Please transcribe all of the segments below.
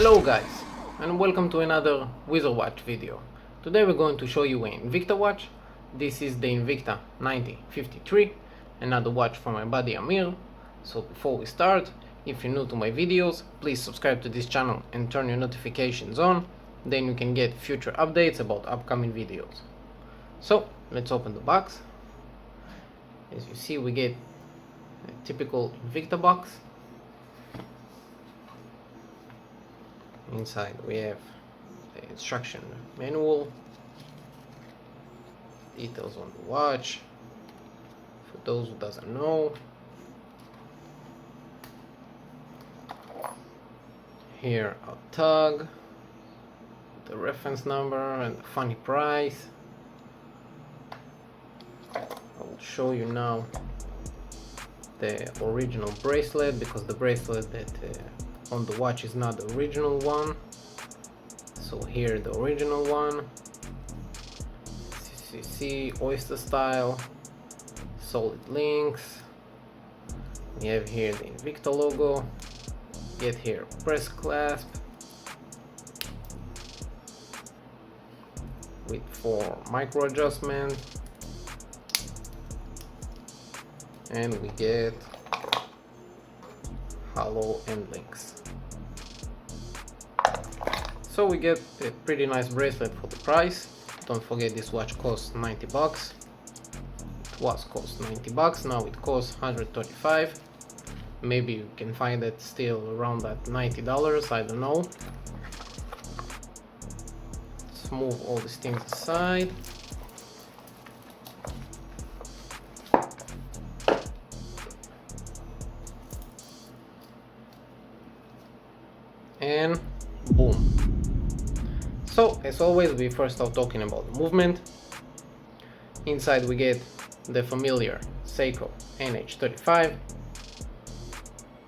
Hello guys, and welcome to another Wizard Watch video. Today we're going to show you an Invicta watch. This is the Invicta 9053, another watch from my buddy Amir. So before we start, if you're new to my videos, please subscribe to this channel and turn your notifications on. Then you can get future updates about upcoming videos. So let's open the box. As you see, we get a typical Invicta box. Inside we have the instruction manual, details on the watch, for those who doesn't know. Here a tag, the reference number and the funny price. I will show you now the original bracelet, because the bracelet that on the watch is not the original one. So here the original one, CCC oyster style, solid links. We have here the Invicta logo. Get here press clasp with 4 micro adjustment, and we get hollow end links. So we get a pretty nice bracelet for the price. Don't forget, this watch costs 90 bucks. It was cost 90 bucks, now it costs 135. Maybe you can find it still around that $90, I don't know. Let's move all these things aside. And boom. So as always, we first start talking about the movement. Inside we get the familiar Seiko NH35.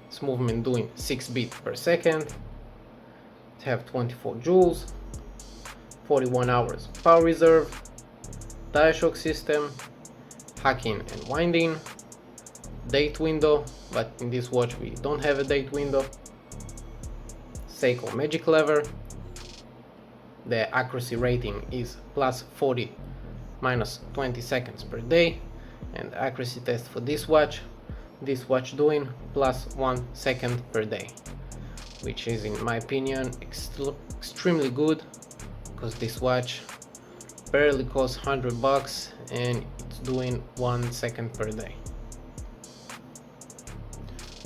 It's movement doing 6 beats per second. It have 24 joules, 41 hours power reserve, tire shock system, hacking and winding, date window, but in this watch we don't have a date window. Seiko magic lever. The accuracy rating is +40, -20 seconds per day, and the accuracy test for this watch doing +1 second per day, which is, in my opinion, extremely good, because this watch barely costs 100 bucks and it's doing 1 second per day.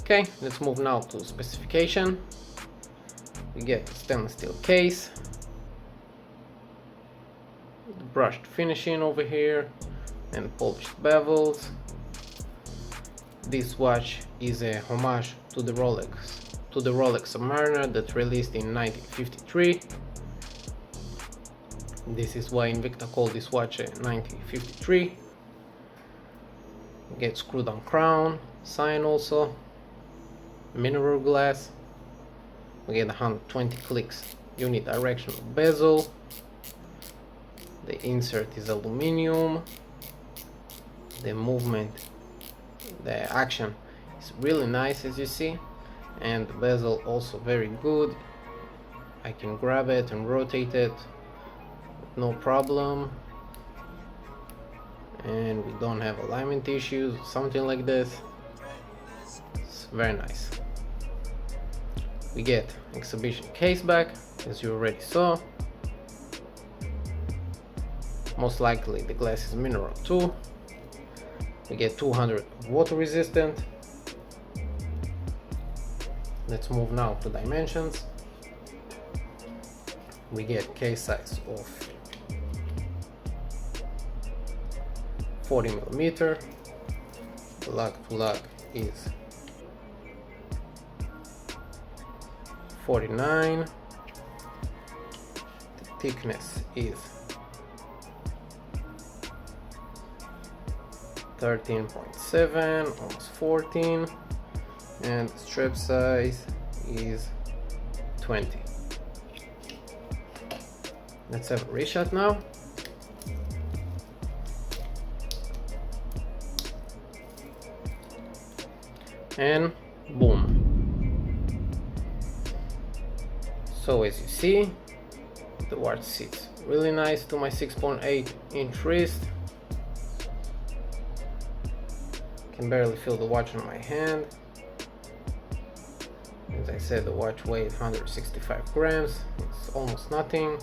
Okay, let's move now to specification. We get stainless steel case, brushed finishing over here, and polished bevels. This watch is a homage to the Rolex Submariner that released in 1953. This is why Invicta called this watch a 1953. Get screwed on crown, sign also, mineral glass. We get 120 clicks unidirectional bezel. The insert is aluminum. The movement, the action is really nice, as you see, and the bezel also very good. I can grab it and rotate it, no problem, and we don't have alignment issues, something like this. It's very nice. We get exhibition case back, as you already saw. Most likely the glass is mineral too. We get 200 water resistant. Let's move now to dimensions. We get case size of 40mm. Lug to lug is 49. The thickness is 13.7, almost 14, and the strap size is 20. Let's have a reshot now. And boom. So as you see, the watch sits really nice to my 6.8-inch wrist. Can barely feel the watch on my hand. As I said, the watch weighs 165 grams. It's almost nothing.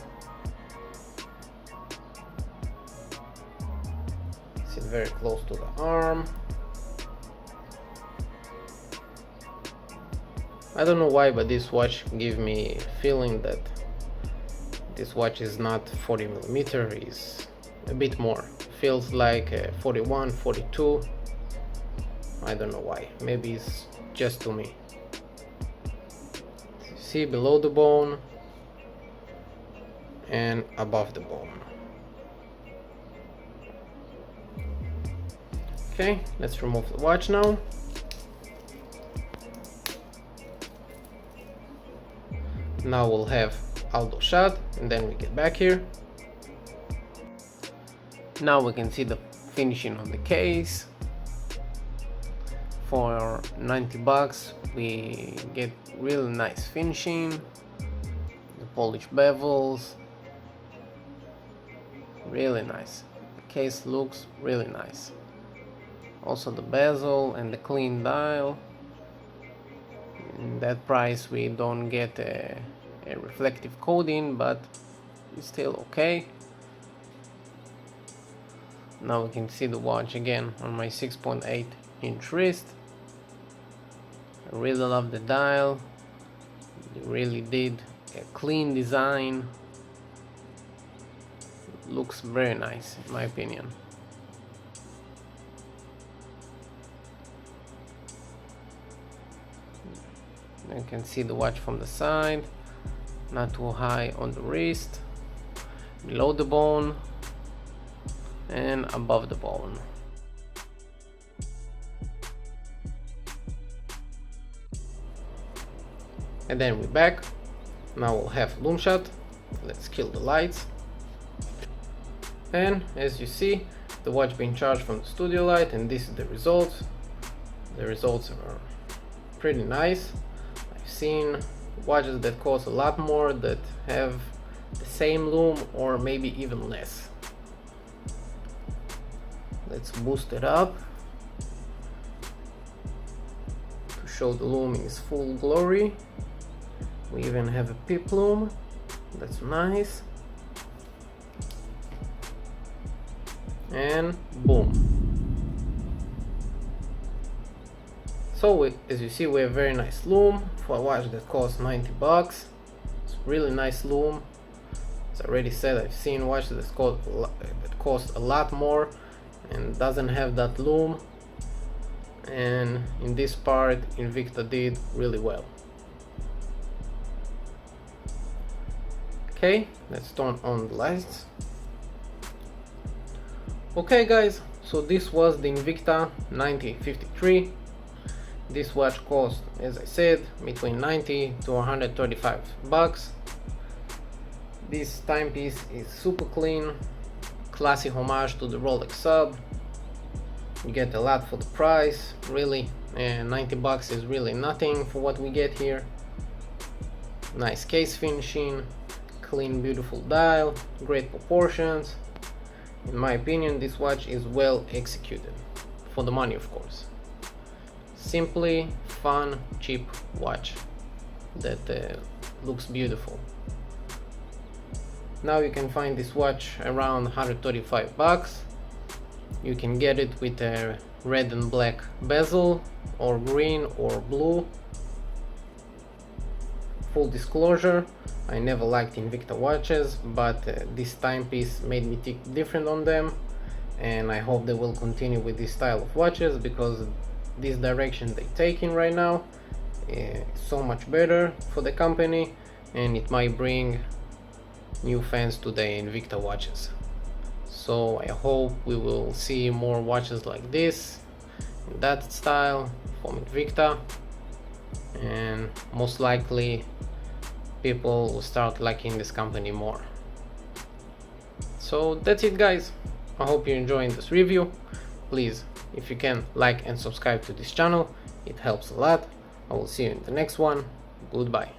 Sit very close to the arm. I don't know why, but this watch gives me a feeling that this watch is not 40mm, is a bit more. Feels like 41, 42. I don't know why. Maybe it's just to me. See, below the bone and above the bone. Okay, let's remove the watch now. Now we'll have outdoor shot and then we get back here. Now we can see the finishing on the case. For 90 bucks we get really nice finishing, the polished bezels, really nice. The case looks really nice. Also the bezel and the clean dial. In that price we don't get a reflective coating, but it's still okay. Now we can see the watch again on my 6.8-inch wrist. I really love the dial. They really did a clean design. It looks very nice in my opinion. You can see the watch from the side, not too high on the wrist, below the bone and above the bone. And then we're back. Now we'll have loom shot. Let's kill the lights. And as you see, the watch being charged from the studio light, and this is the results. The results are pretty nice. I've seen watches that cost a lot more that have the same loom or maybe even less. Let's boost it up to show the loom in its full glory. We even have a pip loom. That's nice. And boom. So as you see, we have a very nice loom for a watch that costs 90 bucks. It's a really nice loom. As I already said, I've seen watches that cost a lot more and doesn't have that loom. And in this part, Invicta did really well. Okay, let's turn on the lights. Okay guys, so this was the Invicta 9053. This watch cost, as I said, between 90 to 135 bucks. This timepiece is super clean, classy homage to the Rolex sub. You get a lot for the price, really, and 90 bucks is really nothing for what we get here. Nice case finishing, clean, beautiful dial, great proportions. In my opinion, this watch is well executed, for the money of course. Simply fun, cheap watch that looks beautiful. Now you can find this watch around 135 bucks. You can get it with a red and black bezel, or green or blue. Full disclosure, I never liked Invicta watches, but this timepiece made me think different on them, and I hope they will continue with this style of watches, because this direction they taking right now is so much better for the company, and it might bring new fans to the Invicta watches. So I hope we will see more watches like this in that style from Invicta, and most likely people will start liking this company more. So that's it guys, I hope you're enjoying this review. Please, if you can, like and subscribe to this channel, it helps a lot. I will see you in the next one. Goodbye.